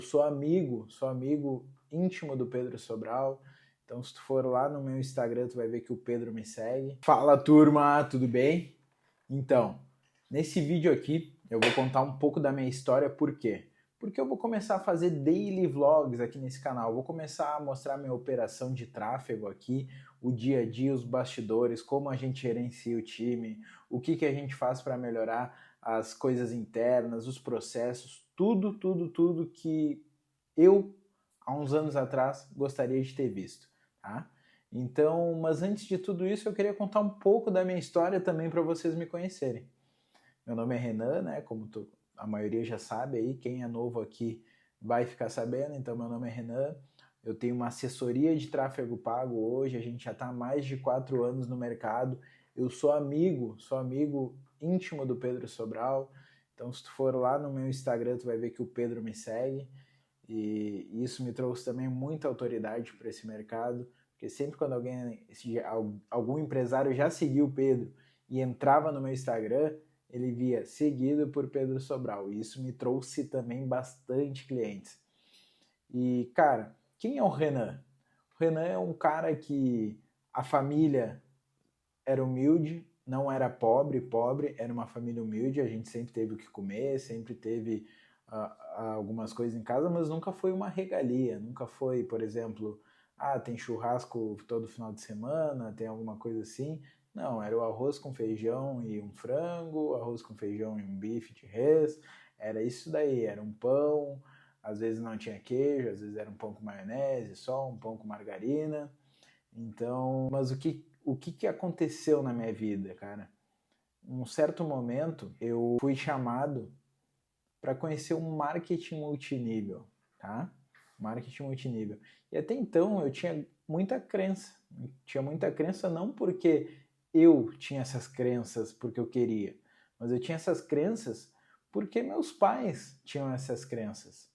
Sou amigo íntimo do Pedro Sobral. Então, se tu for lá no meu Instagram, tu vai ver que o Pedro me segue. Fala, turma, tudo bem? Então, nesse vídeo aqui, eu vou contar um pouco da minha história. Por quê? Porque eu vou começar a fazer daily vlogs aqui nesse canal. Eu vou começar a mostrar minha operação de tráfego aqui, o dia a dia, os bastidores, como a gente gerencia o time, o que a gente faz para melhorar as coisas internas, os processos, tudo que eu, há uns anos atrás, gostaria de ter visto, tá? Então, mas antes de tudo isso, eu queria contar um pouco da minha história também para vocês me conhecerem. Meu nome é Renan, né? Como a maioria já sabe aí, quem é novo aqui vai ficar sabendo. Então, meu nome é Renan. Eu tenho uma assessoria de tráfego pago hoje. A gente já está há mais de 4 anos no mercado. Eu sou amigo íntimo do Pedro Sobral. Então, se tu for lá no meu Instagram, tu vai ver que o Pedro me segue. E isso me trouxe também muita autoridade para esse mercado, porque sempre quando algum empresário já seguiu o Pedro e entrava no meu Instagram, ele via seguido por Pedro Sobral. E isso me trouxe também bastante clientes. E, cara, quem é o Renan? O Renan é um cara que a família era humilde, não era pobre, era uma família humilde, a gente sempre teve o que comer, sempre teve algumas coisas em casa, mas nunca foi uma regalia, nunca foi, por exemplo, tem churrasco todo final de semana, tem alguma coisa assim. Não, era o arroz com feijão e um frango, arroz com feijão e um bife de res, era isso daí, era um pão, às vezes não tinha queijo, às vezes era um pão com maionese só, um pão com margarina. Então, mas o que aconteceu na minha vida, cara? Em um certo momento, eu fui chamado para conhecer um marketing multinível, tá? Marketing multinível. E até então eu tinha muita crença. Tinha muita crença não porque eu tinha essas crenças porque eu queria, mas eu tinha essas crenças porque meus pais tinham essas crenças.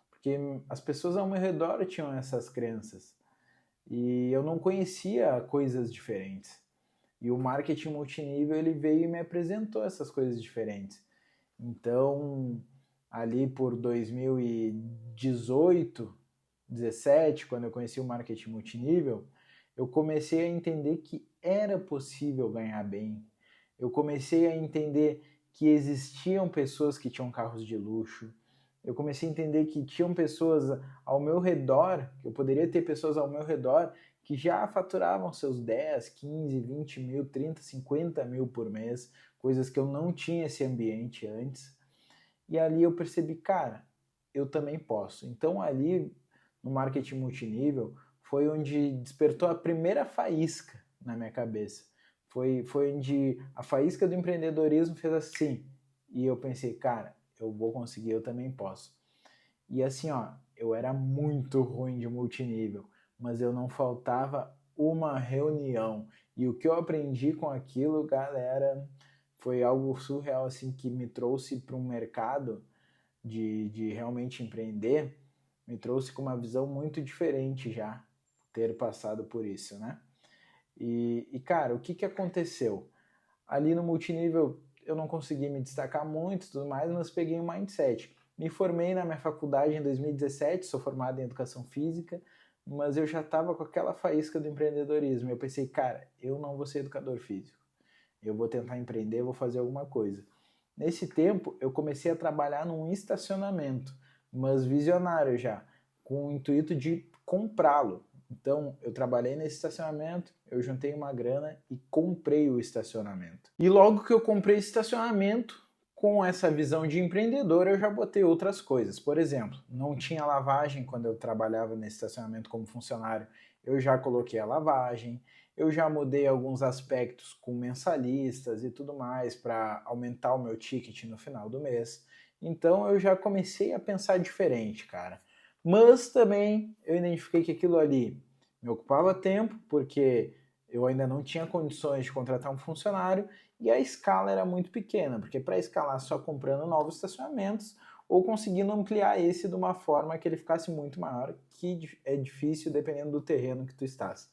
Porque as pessoas ao meu redor tinham essas crenças. E eu não conhecia coisas diferentes. E o marketing multinível ele veio e me apresentou essas coisas diferentes. Então, ali por 2018, 17, quando eu conheci o marketing multinível, eu comecei a entender que era possível ganhar bem. Eu comecei a entender que existiam pessoas que tinham carros de luxo. Eu comecei a entender que tinham pessoas ao meu redor, que eu poderia ter pessoas ao meu redor que já faturavam seus 10, 15, 20 mil, 30, 50 mil por mês, coisas que eu não tinha esse ambiente antes. E ali eu percebi, cara, eu também posso. Então ali no marketing multinível foi onde despertou a primeira faísca na minha cabeça. Foi onde a faísca do empreendedorismo fez assim. E eu pensei, cara, eu vou conseguir, eu também posso. E assim, ó, eu era muito ruim de multinível, mas eu não faltava uma reunião. E o que eu aprendi com aquilo, galera, foi algo surreal, assim, que me trouxe para um mercado de realmente empreender, me trouxe com uma visão muito diferente já, ter passado por isso, né? Cara, o que aconteceu? Ali no multinível eu não consegui me destacar muito e tudo mais, mas peguei um mindset. Me formei na minha faculdade em 2017, sou formado em Educação Física, mas eu já estava com aquela faísca do empreendedorismo. Eu pensei, cara, eu não vou ser educador físico. Eu vou tentar empreender, vou fazer alguma coisa. Nesse tempo, eu comecei a trabalhar num estacionamento, mas visionário já, com o intuito de comprá-lo. Então, eu trabalhei nesse estacionamento, eu juntei uma grana e comprei o estacionamento. E logo que eu comprei esse estacionamento, com essa visão de empreendedor, eu já botei outras coisas. Por exemplo, não tinha lavagem quando eu trabalhava nesse estacionamento como funcionário, eu já coloquei a lavagem, eu já mudei alguns aspectos com mensalistas e tudo mais para aumentar o meu ticket no final do mês. Então eu já comecei a pensar diferente, cara. Mas também eu identifiquei que aquilo ali me ocupava tempo, porque eu ainda não tinha condições de contratar um funcionário e a escala era muito pequena, porque para escalar só comprando novos estacionamentos ou conseguindo ampliar esse de uma forma que ele ficasse muito maior, que é difícil dependendo do terreno que tu estás.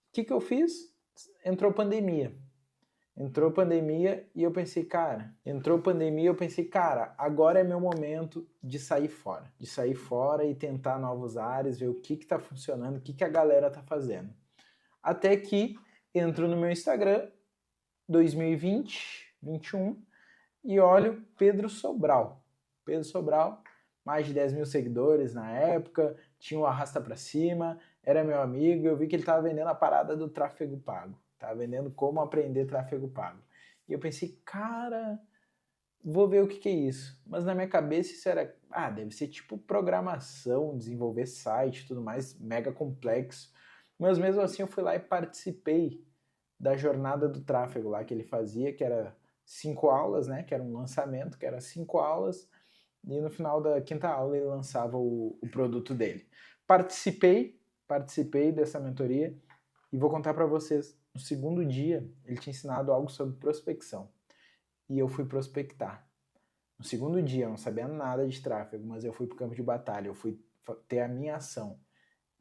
O que eu fiz? Entrou pandemia. Entrou pandemia e eu pensei, cara, agora é meu momento de sair fora. De sair fora e tentar novos ares, ver o que tá funcionando, o que a galera tá fazendo. Até que entro no meu Instagram, 2020, 21, e olho Pedro Sobral. Pedro Sobral, mais de 10 mil seguidores na época, tinha o Arrasta Pra Cima, era meu amigo, eu vi que ele estava vendendo a parada do tráfego pago. Estava vendendo como aprender tráfego pago. E eu pensei, cara, vou ver o que é isso. Mas na minha cabeça isso era, deve ser tipo programação, desenvolver site e tudo mais, mega complexo. Mas mesmo assim eu fui lá e participei da jornada do tráfego lá que ele fazia, que era 5 aulas, né? Que era um lançamento, que era 5 aulas, e no final da quinta aula ele lançava o produto dele. Participei dessa mentoria e vou contar para vocês, no segundo dia ele tinha ensinado algo sobre prospecção e eu fui prospectar. No segundo dia eu não sabia nada de tráfego, mas eu fui para o campo de batalha, eu fui ter a minha ação.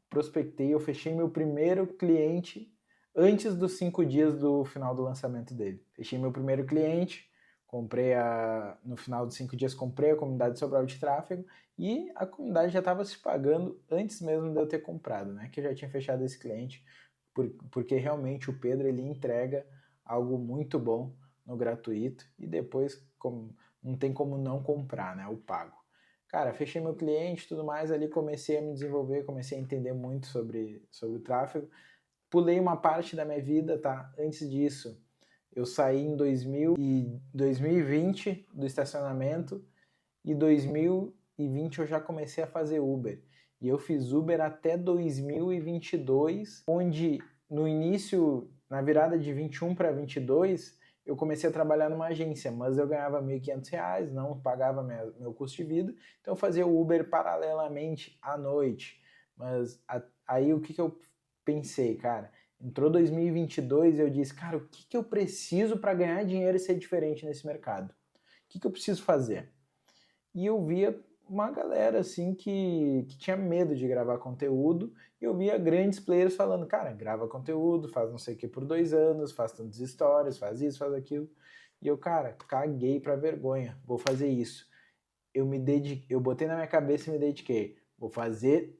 Prospectei, eu fechei meu primeiro cliente antes dos 5 dias do final do lançamento dele. Fechei meu primeiro cliente, no final dos 5 dias comprei a comunidade Sobral de Tráfego e a comunidade já estava se pagando antes mesmo de eu ter comprado, né? Que eu já tinha fechado esse cliente, porque realmente o Pedro ele entrega algo muito bom no gratuito e depois não tem como não comprar, né? O pago. Cara, fechei meu cliente e tudo mais, ali comecei a me desenvolver, comecei a entender muito sobre o tráfego. Pulei uma parte da minha vida, tá? Antes disso, eu saí em 2020 do estacionamento e 2020 eu já comecei a fazer Uber. E eu fiz Uber até 2022, onde no início, na virada de 21 para 22, eu comecei a trabalhar numa agência, mas eu ganhava R$ 1.500, não pagava meu custo de vida, então eu fazia o Uber paralelamente à noite. Mas aí o que eu pensei, cara? Entrou 2022 e eu disse, cara, o que eu preciso para ganhar dinheiro e ser diferente nesse mercado? O que eu preciso fazer? E eu via uma galera assim que tinha medo de gravar conteúdo, e eu via grandes players falando, cara, grava conteúdo, faz não sei o que por 2 anos, faz tantas histórias, faz isso, faz aquilo. E eu, cara, caguei pra vergonha, vou fazer isso. Eu botei na minha cabeça e me dediquei. Vou fazer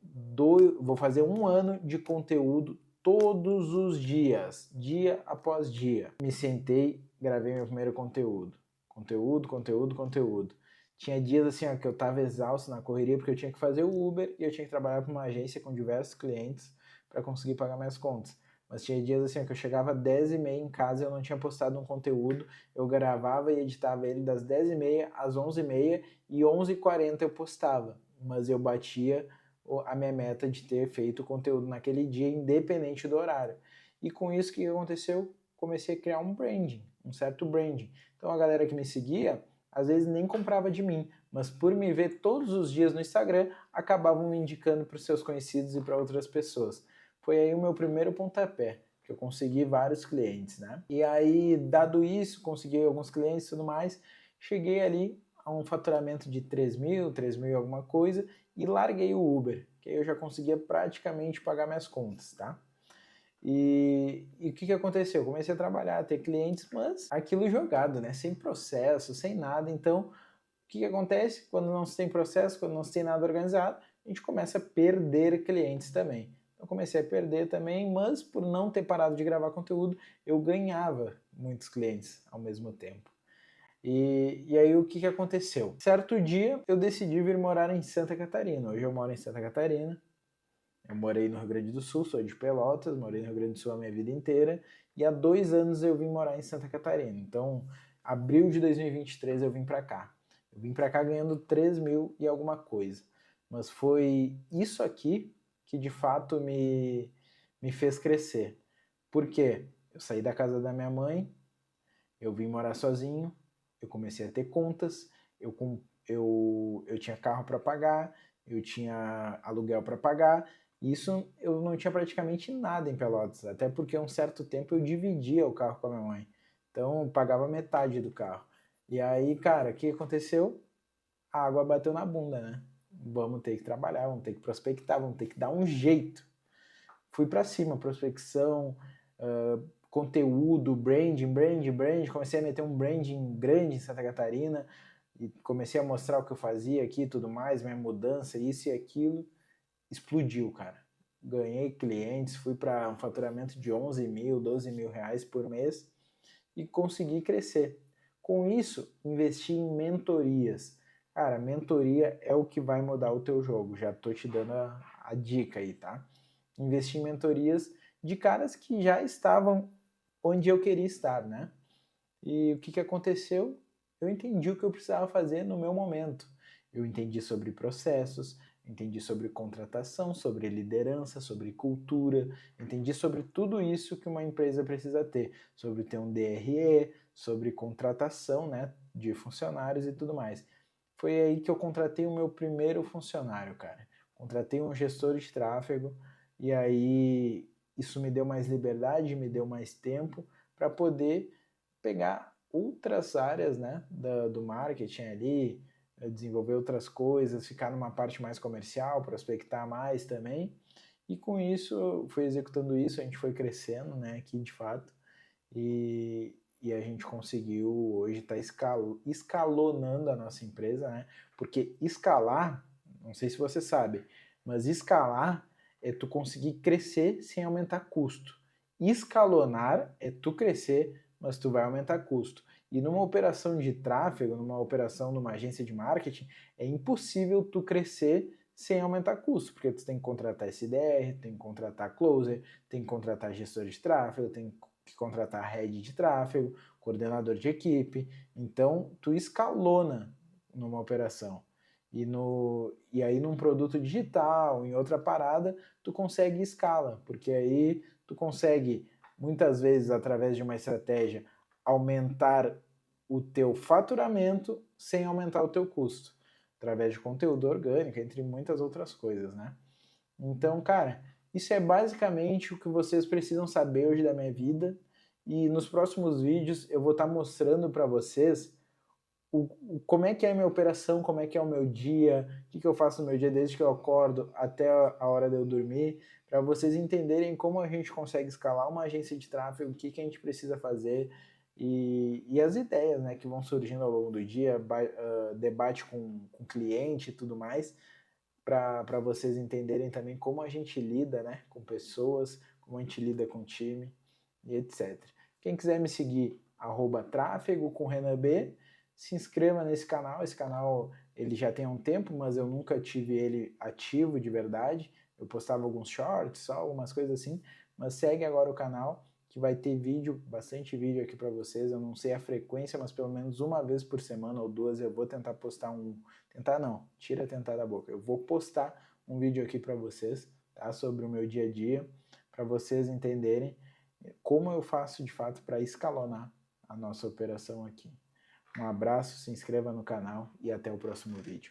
1 ano de conteúdo todos os dias, dia após dia. Me sentei, gravei meu primeiro conteúdo. Conteúdo. Tinha dias assim, ó, que eu tava exausto na correria porque eu tinha que fazer o Uber e eu tinha que trabalhar para uma agência com diversos clientes para conseguir pagar minhas contas. Mas tinha dias assim, ó, que eu chegava às 10h30 em casa e eu não tinha postado um conteúdo, eu gravava e editava ele das 10h30 às 11h30 e 11h40 eu postava. Mas eu batia a minha meta de ter feito conteúdo naquele dia, independente do horário. E com isso, o que aconteceu? Comecei a criar um certo branding. Então a galera que me seguia, às vezes nem comprava de mim, mas por me ver todos os dias no Instagram, acabavam me indicando para os seus conhecidos e para outras pessoas. Foi aí o meu primeiro pontapé, que eu consegui vários clientes, né? E aí, dado isso, consegui alguns clientes e tudo mais, cheguei ali a um faturamento de 3 mil e alguma coisa, e larguei o Uber, que aí eu já conseguia praticamente pagar minhas contas, tá? E o que aconteceu? Eu comecei a trabalhar, a ter clientes, mas aquilo jogado, né? Sem processo, sem nada. Então, o que acontece? Quando não se tem processo, quando não se tem nada organizado, a gente começa a perder clientes também. Eu comecei a perder também, mas por não ter parado de gravar conteúdo, eu ganhava muitos clientes ao mesmo tempo. E aí o que aconteceu? Certo dia eu decidi vir morar em Santa Catarina. Hoje eu moro em Santa Catarina. Eu morei no Rio Grande do Sul, sou de Pelotas, morei no Rio Grande do Sul a minha vida inteira. E há 2 anos eu vim morar em Santa Catarina. Então, abril de 2023 eu vim pra cá. Eu vim pra cá ganhando 3 mil e alguma coisa. Mas foi isso aqui que de fato me fez crescer. Por quê? Eu saí da casa da minha mãe, eu vim morar sozinho, eu comecei a ter contas, eu tinha carro para pagar, eu tinha aluguel para pagar. Isso eu não tinha praticamente nada em Pelotas, até porque um certo tempo eu dividia o carro com a minha mãe. Então eu pagava metade do carro. E aí, cara, o que aconteceu? A água bateu na bunda, né? Vamos ter que trabalhar, vamos ter que prospectar, vamos ter que dar um jeito. Fui para cima, prospecção, conteúdo, branding, comecei a meter um branding grande em Santa Catarina, e comecei a mostrar o que eu fazia aqui e tudo mais, minha mudança, isso e aquilo, explodiu, cara. Ganhei clientes, fui para um faturamento de 11 mil, 12 mil reais por mês e consegui crescer. Com isso, investi em mentorias. Cara, mentoria é o que vai mudar o teu jogo, já tô te dando a dica aí, tá? Investi em mentorias de caras que já estavam onde eu queria estar, né? E o que aconteceu? Eu entendi o que eu precisava fazer no meu momento. Eu entendi sobre processos, entendi sobre contratação, sobre liderança, sobre cultura, entendi sobre tudo isso que uma empresa precisa ter, sobre ter um DRE, sobre contratação, né, de funcionários e tudo mais. Foi aí que eu contratei o meu primeiro funcionário, cara. Contratei um gestor de tráfego e aí isso me deu mais liberdade, me deu mais tempo para poder pegar outras áreas, né, do marketing ali, desenvolver outras coisas, ficar numa parte mais comercial, prospectar mais também. E com isso, fui executando isso, a gente foi crescendo, né, aqui de fato, e a gente conseguiu hoje estar escalonando a nossa empresa, né, porque escalar, não sei se você sabe, mas escalar é tu conseguir crescer sem aumentar custo. Escalonar é tu crescer, mas tu vai aumentar custo. E numa operação de tráfego, numa operação numa agência de marketing, é impossível tu crescer sem aumentar custo, porque tu tem que contratar SDR, tem que contratar closer, tem que contratar gestor de tráfego, tem que contratar head de tráfego, coordenador de equipe. Então, tu escalona numa operação. E aí num produto digital, em outra parada, tu consegue escala, porque aí tu consegue, muitas vezes, através de uma estratégia, aumentar o teu faturamento sem aumentar o teu custo, através de conteúdo orgânico, entre muitas outras coisas, né? Então, cara, isso é basicamente o que vocês precisam saber hoje da minha vida, e nos próximos vídeos eu vou estar mostrando para vocês como é que é a minha operação, como é que é o meu dia, o que eu faço no meu dia desde que eu acordo até a hora de eu dormir, para vocês entenderem como a gente consegue escalar uma agência de tráfego, o que a gente precisa fazer e as ideias, né, que vão surgindo ao longo do dia, debate com cliente e tudo mais, para vocês entenderem também como a gente lida, né, com pessoas, como a gente lida com time e etc. Quem quiser me seguir, @tráfego com Renan B, se inscreva nesse canal. Esse canal ele já tem um tempo, mas eu nunca tive ele ativo de verdade. Eu postava alguns shorts, só algumas coisas assim, mas segue agora o canal que vai ter vídeo, bastante vídeo aqui para vocês. Eu não sei a frequência, mas pelo menos uma vez por semana ou duas eu vou tentar postar tentar não, tira tentar da boca. Eu vou postar um vídeo aqui para vocês, tá? Sobre o meu dia a dia, para vocês entenderem como eu faço de fato para escalonar a nossa operação aqui. Um abraço, se inscreva no canal e até o próximo vídeo.